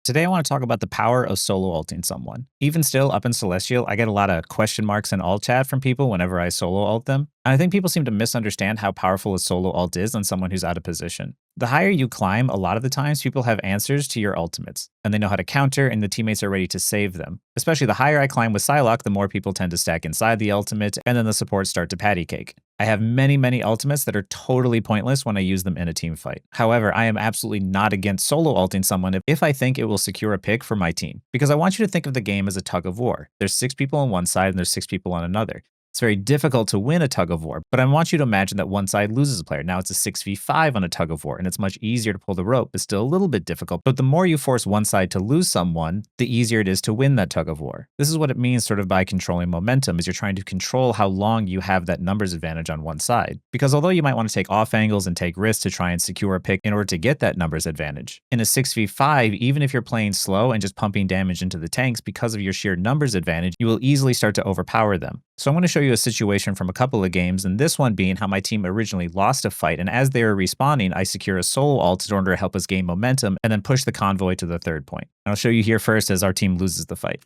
Today, I want to talk about the power of solo ulting someone. Even still, up in Celestial, I get a lot of question marks in alt chat from people whenever I solo ult them. And I think people seem to misunderstand how powerful a solo ult is on someone who's out of position. The higher you climb, a lot of the times people have answers to your ultimates, and they know how to counter, and the teammates are ready to save them. Especially the higher I climb with Psylocke, the more people tend to stack inside the ultimate, and then the supports start to patty cake. I have many ultimates that are totally pointless when I use them in a team fight. However, I am absolutely not against solo ulting someone if I think it will secure a pick for my team. Because I want you to think of the game as a tug of war. There's 6 people on one side and there's 6 people on another. It's very difficult to win a tug of war, but I want you to imagine that one side loses a player. Now it's a 6v5 on a tug of war, and it's much easier to pull the rope, but still a little bit difficult. But the more you force one side to lose someone, the easier it is to win that tug of war. This is what it means sort of by controlling momentum, is you're trying to control how long you have that numbers advantage on one side. Because although you might want to take off angles and take risks to try and secure a pick in order to get that numbers advantage, in a 6v5, even if you're playing slow and just pumping damage into the tanks because of your sheer numbers advantage, you will easily start to overpower them. So I'm going to show you a situation from a couple of games, and this one being how my team originally lost a fight, and as they were respawning, I secure a solo ult in order to help us gain momentum and then push the convoy to the third point. And I'll show you here first as our team loses the fight.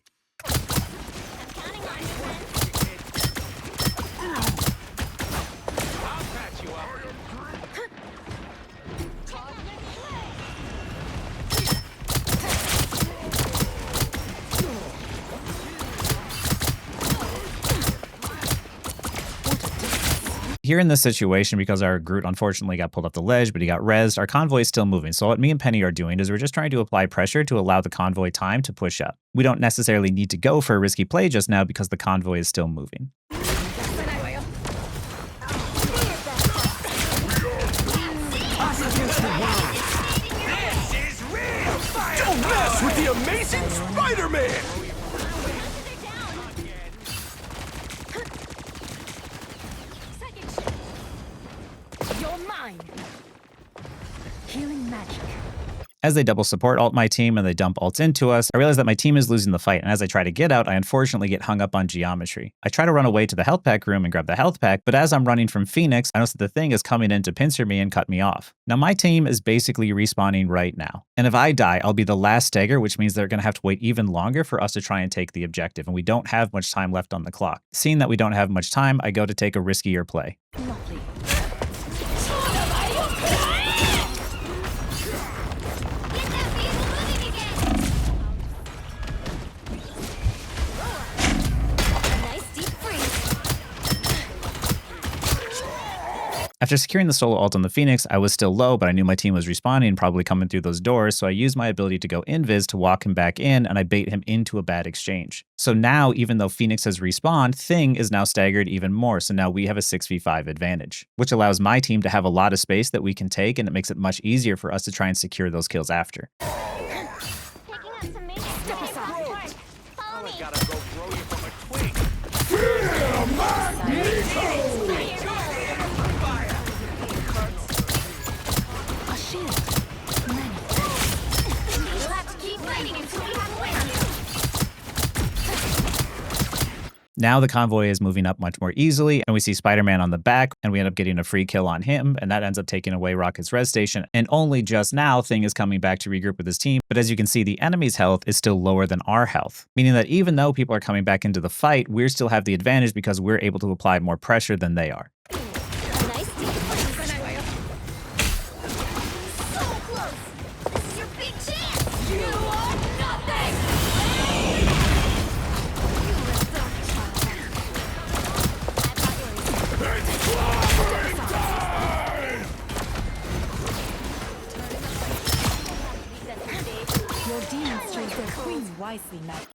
Here in this situation, because our Groot unfortunately got pulled off the ledge, but he got rezzed, our convoy is still moving. So what me and Penny are doing is we're just trying to apply pressure to allow the convoy time to push up. We don't necessarily need to go for a risky play just now because the convoy is still moving. Don't mess with the amazing Spider-Man! You're mine. Healing magic. As they double support ult my team and they dump ults into us, I realize that my team is losing the fight, and as I try to get out, I unfortunately get hung up on geometry. I try to run away to the health pack room and grab the health pack, but as I'm running from Phoenix, I notice that the thing is coming in to pincer me and cut me off. Now my team is basically respawning right now, and if I die, I'll be the last stagger, which means they're going to have to wait even longer for us to try and take the objective, and we don't have much time left on the clock. Seeing that we don't have much time, I go to take a riskier play. Lovely. After securing the solo ult on the Phoenix, I was still low, but I knew my team was respawning and probably coming through those doors, so I used my ability to go invis to walk him back in, and I bait him into a bad exchange. So now, even though Phoenix has respawned, Thing is now staggered even more, so now we have a 6v5 advantage, which allows my team to have a lot of space that we can take, and it makes it much easier for us to try and secure those kills after. Now the convoy is moving up much more easily, and we see Spider-Man on the back, and we end up getting a free kill on him, and that ends up taking away Rocket's res station, and only just now Thing is coming back to regroup with his team, but as you can see, the enemy's health is still lower than our health, meaning that even though people are coming back into the fight, we still have the advantage because we're able to apply more pressure than they are.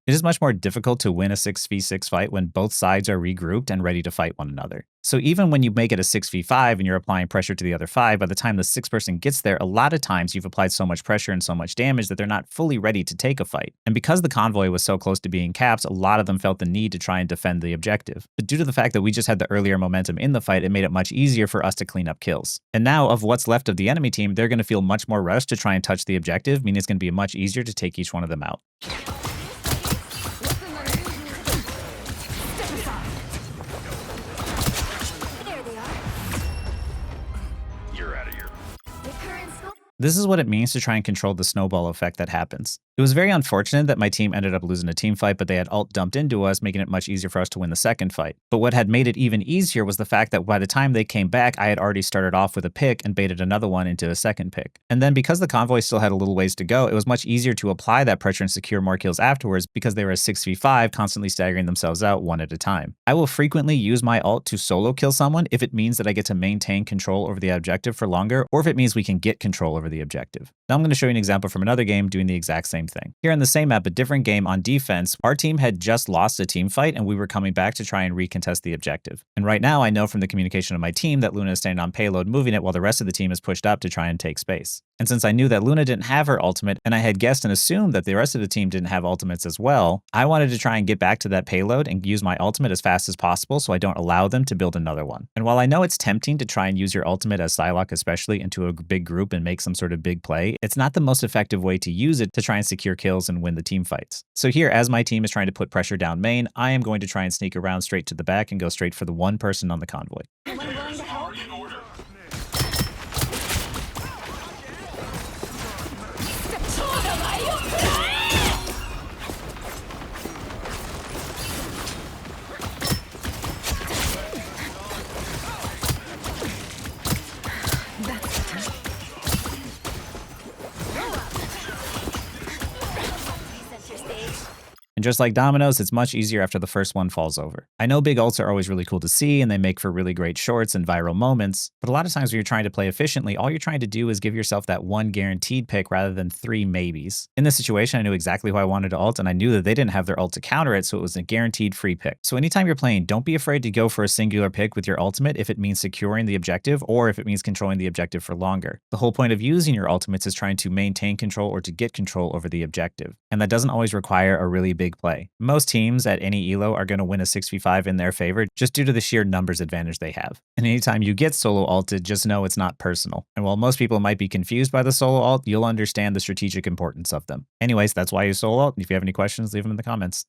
It is much more difficult to win a 6v6 fight when both sides are regrouped and ready to fight one another. So even when you make it a 6v5 and you're applying pressure to the other 5, by the time the 6th person gets there, a lot of times you've applied so much pressure and so much damage that they're not fully ready to take a fight. And because the convoy was so close to being capped, a lot of them felt the need to try and defend the objective. But due to the fact that we just had the earlier momentum in the fight, it made it much easier for us to clean up kills. And now, of what's left of the enemy team, they're going to feel much more rushed to try and touch the objective, meaning it's going to be much easier to take each one of them out. This is what it means to try and control the snowball effect that happens. It was very unfortunate that my team ended up losing a team fight, but they had ult dumped into us, making it much easier for us to win the second fight. But what had made it even easier was the fact that by the time they came back, I had already started off with a pick and baited another one into a second pick. And then because the convoy still had a little ways to go, it was much easier to apply that pressure and secure more kills afterwards because they were a 6v5, constantly staggering themselves out one at a time. I will frequently use my ult to solo kill someone if it means that I get to maintain control over the objective for longer, or if it means we can get control over the objective. Now I'm going to show you an example from another game doing the exact same thing. Here on the same map, a different game on defense, our team had just lost a team fight and we were coming back to try and recontest the objective. And right now I know from the communication of my team that Luna is standing on payload moving it while the rest of the team is pushed up to try and take space. And since I knew that Luna didn't have her ultimate, and I had guessed and assumed that the rest of the team didn't have ultimates as well, I wanted to try and get back to that payload and use my ultimate as fast as possible so I don't allow them to build another one. And while I know it's tempting to try and use your ultimate as Psylocke, especially into a big group and make some sort of big play, it's not the most effective way to use it to try and secure kills and win the team fights. So here, as my team is trying to put pressure down main, I am going to try and sneak around straight to the back and go straight for the one person on the convoy. And just like dominoes, it's much easier after the first one falls over. I know big ults are always really cool to see and they make for really great shorts and viral moments, but a lot of times when you're trying to play efficiently, all you're trying to do is give yourself that one guaranteed pick rather than 3 maybes. In this situation, I knew exactly who I wanted to ult and I knew that they didn't have their ult to counter it, so it was a guaranteed free pick. So anytime you're playing, don't be afraid to go for a singular pick with your ultimate if it means securing the objective or if it means controlling the objective for longer. The whole point of using your ultimates is trying to maintain control or to get control over the objective. And that doesn't always require a really big play. Most teams at any elo are going to win a 6v5 in their favor just due to the sheer numbers advantage they have. And anytime you get solo ulted, just know it's not personal. And while most people might be confused by the solo ult, you'll understand the strategic importance of them. Anyways, that's why you solo ult. If you have any questions, leave them in the comments.